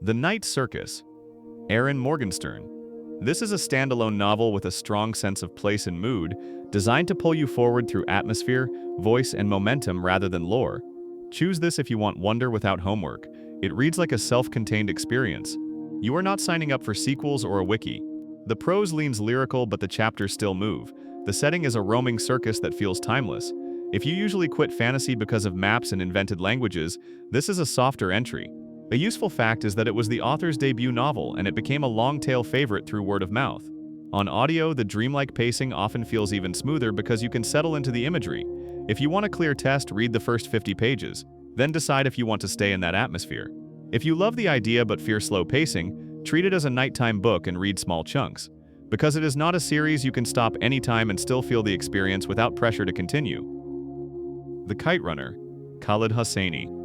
The Night Circus, Aaron Morgenstern. This is a standalone novel with a strong sense of place and mood, designed to pull you forward through atmosphere, voice, and momentum rather than lore. Choose this if you want wonder without homework. It reads like a self-contained experience. You are not signing up for sequels or a wiki. The prose leans lyrical, but the chapters still move. The setting is a roaming circus that feels timeless. If you usually quit fantasy because of maps and invented languages, this is a softer entry. A useful fact is that it was the author's debut novel, and it became a long-tail favorite through word of mouth. On audio, the dreamlike pacing often feels even smoother because you can settle into the imagery. If you want a clear test, read the first 50 pages, then decide if you want to stay in that atmosphere. If you love the idea but fear slow pacing, treat it as a nighttime book and read small chunks. Because it is not a series, you can stop anytime and still feel the experience without pressure to continue. The Kite Runner, Khaled Hosseini.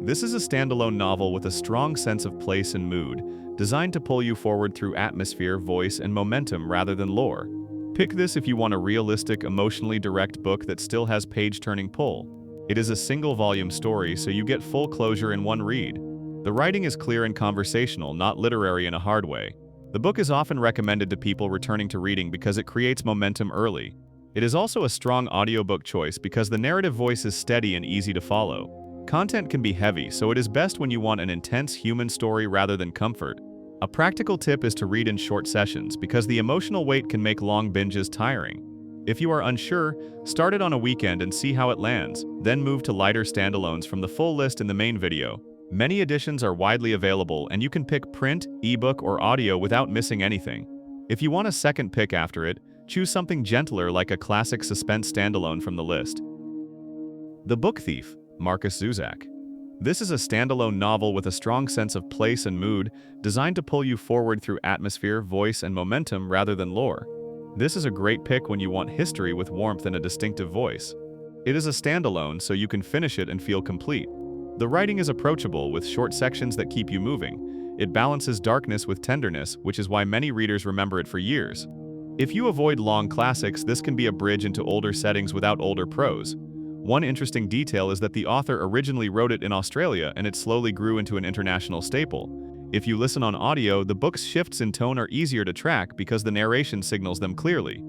This is a standalone novel with a strong sense of place and mood, designed to pull you forward through atmosphere, voice, and momentum rather than lore. Pick this if you want a realistic, emotionally direct book that still has page-turning pull. It is a single-volume story, so you get full closure in one read. The writing is clear and conversational, not literary in a hard way. The book is often recommended to people returning to reading because it creates momentum early. It is also a strong audiobook choice because the narrative voice is steady and easy to follow. Content can be heavy, so it is best when you want an intense human story rather than comfort. A practical tip is to read in short sessions because the emotional weight can make long binges tiring. If you are unsure, start it on a weekend and see how it lands, then move to lighter standalones from the full list in the main video. Many editions are widely available, and you can pick print, ebook, or audio without missing anything. If you want a second pick after it, choose something gentler like a classic suspense standalone from the list. The Book Thief, Markus Zusak. This is a standalone novel with a strong sense of place and mood, designed to pull you forward through atmosphere, voice, and momentum rather than lore. This is a great pick when you want history with warmth and a distinctive voice. It is a standalone, so you can finish it and feel complete. The writing is approachable, with short sections that keep you moving. It balances darkness with tenderness, which is why many readers remember it for years. If you avoid long classics, this can be a bridge into older settings without older prose. One interesting detail is that the author originally wrote it in Australia, and it slowly grew into an international staple. If you listen on audio, the book's shifts in tone are easier to track because the narration signals them clearly.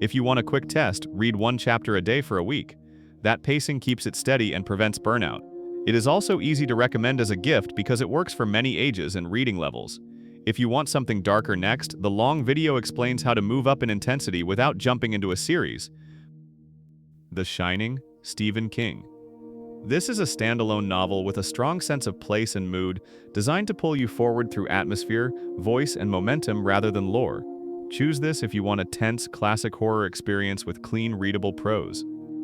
If you want a quick test, read one chapter a day for a week. That pacing keeps it steady and prevents burnout. It is also easy to recommend as a gift because it works for many ages and reading levels. If you want something darker next, the long video explains how to move up in intensity without jumping into a series. The Shining, Stephen King. This is a standalone novel with a strong sense of place and mood, designed to pull you forward through atmosphere, voice, and momentum rather than lore. Choose this if you want a tense, classic horror experience with clean, readable prose.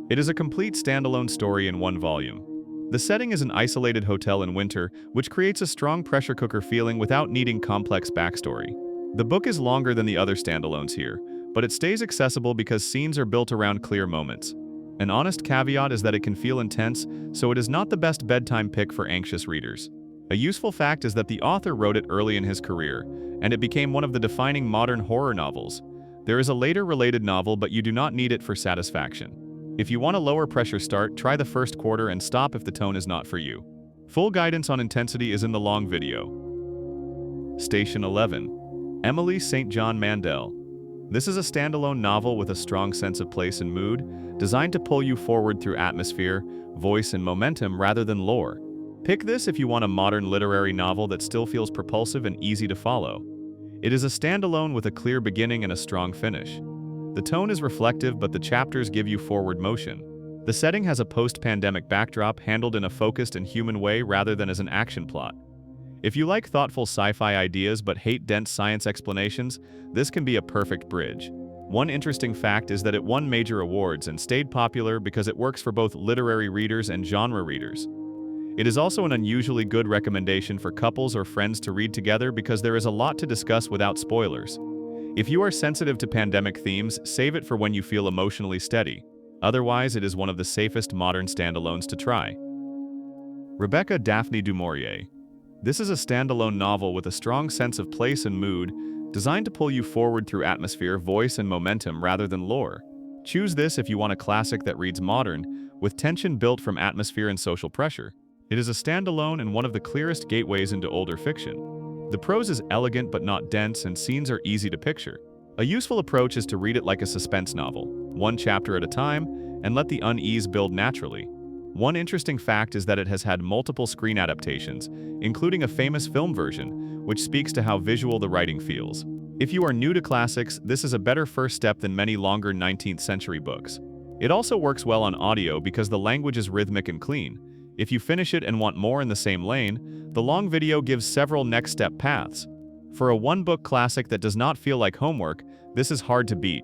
It is a complete standalone story in one volume. The setting is an isolated hotel in winter, which creates a strong pressure cooker feeling without needing complex backstory. The book is longer than the other standalones here, but it stays accessible because scenes are built around clear moments. An honest caveat is that it can feel intense, so it is not the best bedtime pick for anxious readers. A useful fact is that the author wrote it early in his career, and it became one of the defining modern horror novels. There is a later related novel, but you do not need it for satisfaction. If you want a lower pressure start, try the first quarter and stop if the tone is not for you. Full guidance on intensity is in the long video. Station 11. Emily St. John Mandel. This is a standalone novel with a strong sense of place and mood, designed to pull you forward through atmosphere, voice, and momentum rather than lore. Pick this if you want a modern literary novel that still feels propulsive and easy to follow. It is a standalone with a clear beginning and a strong finish. The tone is reflective, but the chapters give you forward motion. The setting has a post-pandemic backdrop handled in a focused and human way rather than as an action plot. If you like thoughtful sci-fi ideas but hate dense science explanations, this can be a perfect bridge. One interesting fact is that it won major awards and stayed popular because it works for both literary readers and genre readers. It is also an unusually good recommendation for couples or friends to read together because there is a lot to discuss without spoilers. If you are sensitive to pandemic themes, save it for when you feel emotionally steady. Otherwise, it is one of the safest modern standalones to try. Rebecca Daphne du Maurier. This is a standalone novel with a strong sense of place and mood, designed to pull you forward through atmosphere, voice, and momentum rather than lore. Choose this if you want a classic that reads modern, with tension built from atmosphere and social pressure. It is a standalone and one of the clearest gateways into older fiction. The prose is elegant but not dense, and scenes are easy to picture. A useful approach is to read it like a suspense novel, one chapter at a time, and let the unease build naturally. One interesting fact is that it has had multiple screen adaptations, including a famous film version, which speaks to how visual the writing feels. If you are new to classics, this is a better first step than many longer 19th century books. It also works well on audio because the language is rhythmic and clean. If you finish it and want more in the same lane, the long video gives several next step paths. For a one-book classic that does not feel like homework, this is hard to beat.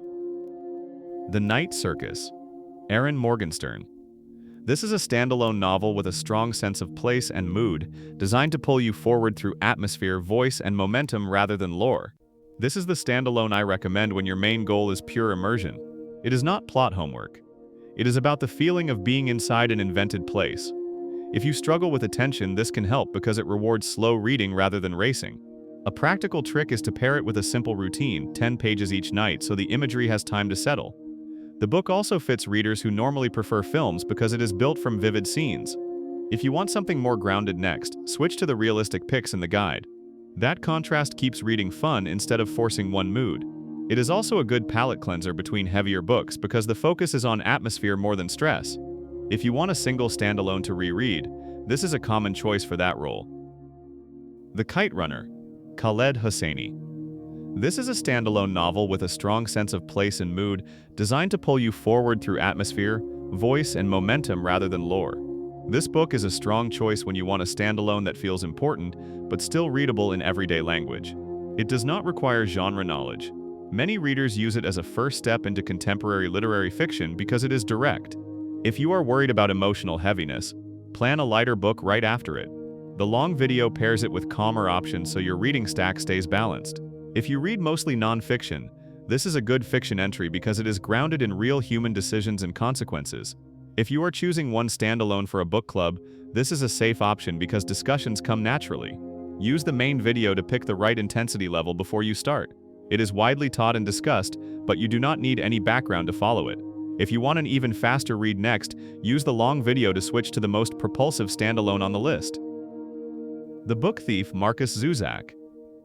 The Night Circus, Erin Morgenstern. This is a standalone novel with a strong sense of place and mood, designed to pull you forward through atmosphere, voice, and momentum rather than lore. This is the standalone I recommend when your main goal is pure immersion. It is not plot homework. It is about the feeling of being inside an invented place. If you struggle with attention, this can help because it rewards slow reading rather than racing. A practical trick is to pair it with a simple routine, 10 pages each night, so the imagery has time to settle. The book also fits readers who normally prefer films because it is built from vivid scenes. If you want something more grounded next, switch to the realistic pics in the guide. That contrast keeps reading fun instead of forcing one mood. It is also a good palate cleanser between heavier books because the focus is on atmosphere more than stress. If you want a single standalone to reread, this is a common choice for that role. The Kite Runner, Khaled Hosseini. This is a standalone novel with a strong sense of place and mood, designed to pull you forward through atmosphere, voice, and momentum rather than lore. This book is a strong choice when you want a standalone that feels important, but still readable in everyday language. It does not require genre knowledge. Many readers use it as a first step into contemporary literary fiction because it is direct. If you are worried about emotional heaviness, plan a lighter book right after it. The long video pairs it with calmer options so your reading stack stays balanced. If you read mostly non-fiction, this is a good fiction entry because it is grounded in real human decisions and consequences. If you are choosing one standalone for a book club, this is a safe option because discussions come naturally. Use the main video to pick the right intensity level before you start. It is widely taught and discussed, but you do not need any background to follow it. If you want an even faster read next, use the long video to switch to the most propulsive standalone on the list. The Book Thief, Markus Zusak.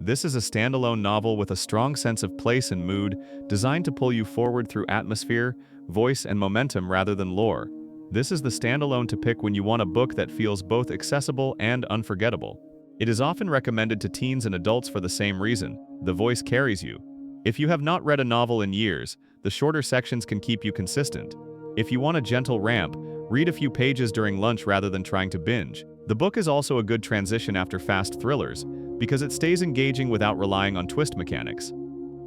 This is a standalone novel with a strong sense of place and mood, designed to pull you forward through atmosphere, voice, and momentum rather than lore. This is the standalone to pick when you want a book that feels both accessible and unforgettable. It is often recommended to teens and adults for the same reason: the voice carries you. If you have not read a novel in years, the shorter sections can keep you consistent. If you want a gentle ramp, read a few pages during lunch rather than trying to binge. The book is also a good transition after fast thrillers, because it stays engaging without relying on twist mechanics.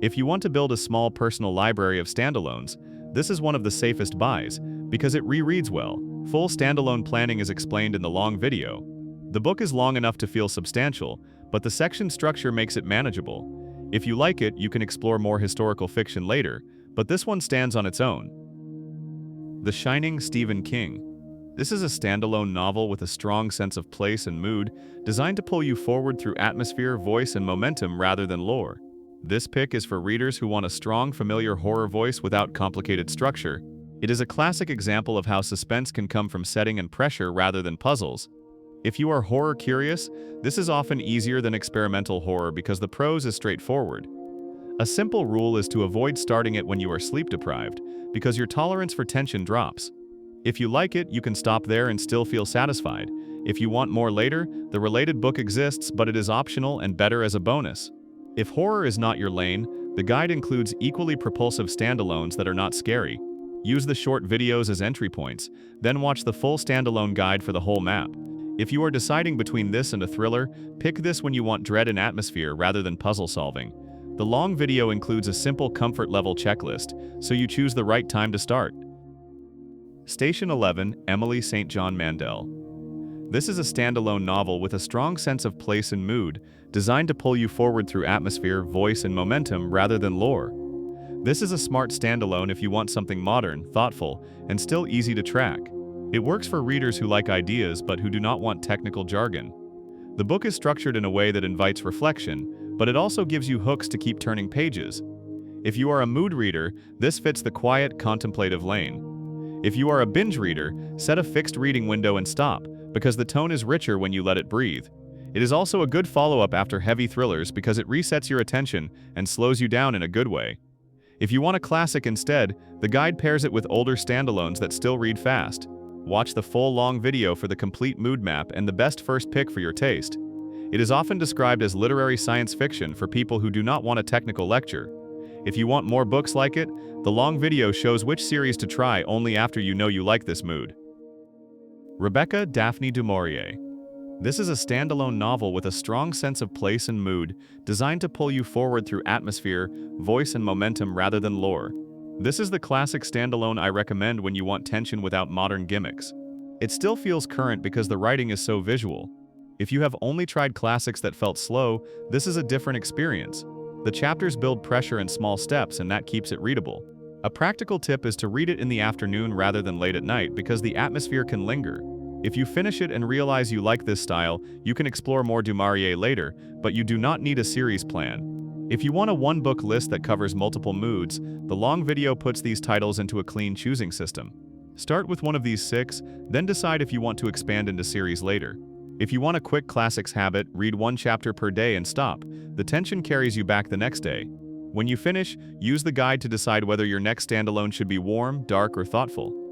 If you want to build a small personal library of standalones, this is one of the safest buys, because it rereads well. Full standalone planning is explained in the long video. The book is long enough to feel substantial, but the section structure makes it manageable. If you like it, you can explore more historical fiction later, but this one stands on its own. The Shining, Stephen King. This is a standalone novel with a strong sense of place and mood, designed to pull you forward through atmosphere, voice, and momentum rather than lore. This pick is for readers who want a strong, familiar horror voice without complicated structure. It is a classic example of how suspense can come from setting and pressure rather than puzzles. If you are horror curious, this is often easier than experimental horror because the prose is straightforward. A simple rule is to avoid starting it when you are sleep deprived, because your tolerance for tension drops. If you like it, you can stop there and still feel satisfied. If you want more later, the related book exists, but it is optional and better as a bonus. If horror is not your lane, the guide includes equally propulsive standalones that are not scary. Use the short videos as entry points, then watch the full standalone guide for the whole map. If you are deciding between this and a thriller, pick this when you want dread and atmosphere rather than puzzle solving. The long video includes a simple comfort level checklist, so you choose the right time to start. Station 11, Emily St. John Mandel. This is a standalone novel with a strong sense of place and mood, designed to pull you forward through atmosphere, voice, and momentum rather than lore. This is a smart standalone if you want something modern, thoughtful, and still easy to track. It works for readers who like ideas but who do not want technical jargon. The book is structured in a way that invites reflection, but it also gives you hooks to keep turning pages. If you are a mood reader, this fits the quiet, contemplative lane. If you are a binge reader, set a fixed reading window and stop, because the tone is richer when you let it breathe. It is also a good follow-up after heavy thrillers because it resets your attention and slows you down in a good way. If you want a classic instead, the guide pairs it with older standalones that still read fast. Watch the full long video for the complete mood map and the best first pick for your taste. It is often described as literary science fiction for people who do not want a technical lecture. If you want more books like it, the long video shows which series to try only after you know you like this mood. Rebecca Daphne du Maurier. This is a standalone novel with a strong sense of place and mood, designed to pull you forward through atmosphere, voice and momentum rather than lore. This is the classic standalone I recommend when you want tension without modern gimmicks. It still feels current because the writing is so visual. If you have only tried classics that felt slow, this is a different experience. The chapters build pressure in small steps and that keeps it readable. A practical tip is to read it in the afternoon rather than late at night because the atmosphere can linger. If you finish it and realize you like this style, you can explore more du Maurier later, but you do not need a series plan. If you want a one-book list that covers multiple moods, the long video puts these titles into a clean choosing system. Start with one of these 6, then decide if you want to expand into series later. If you want a quick classics habit, read 1 chapter per day and stop. The tension carries you back the next day. When you finish, use the guide to decide whether your next standalone should be warm, dark, or thoughtful.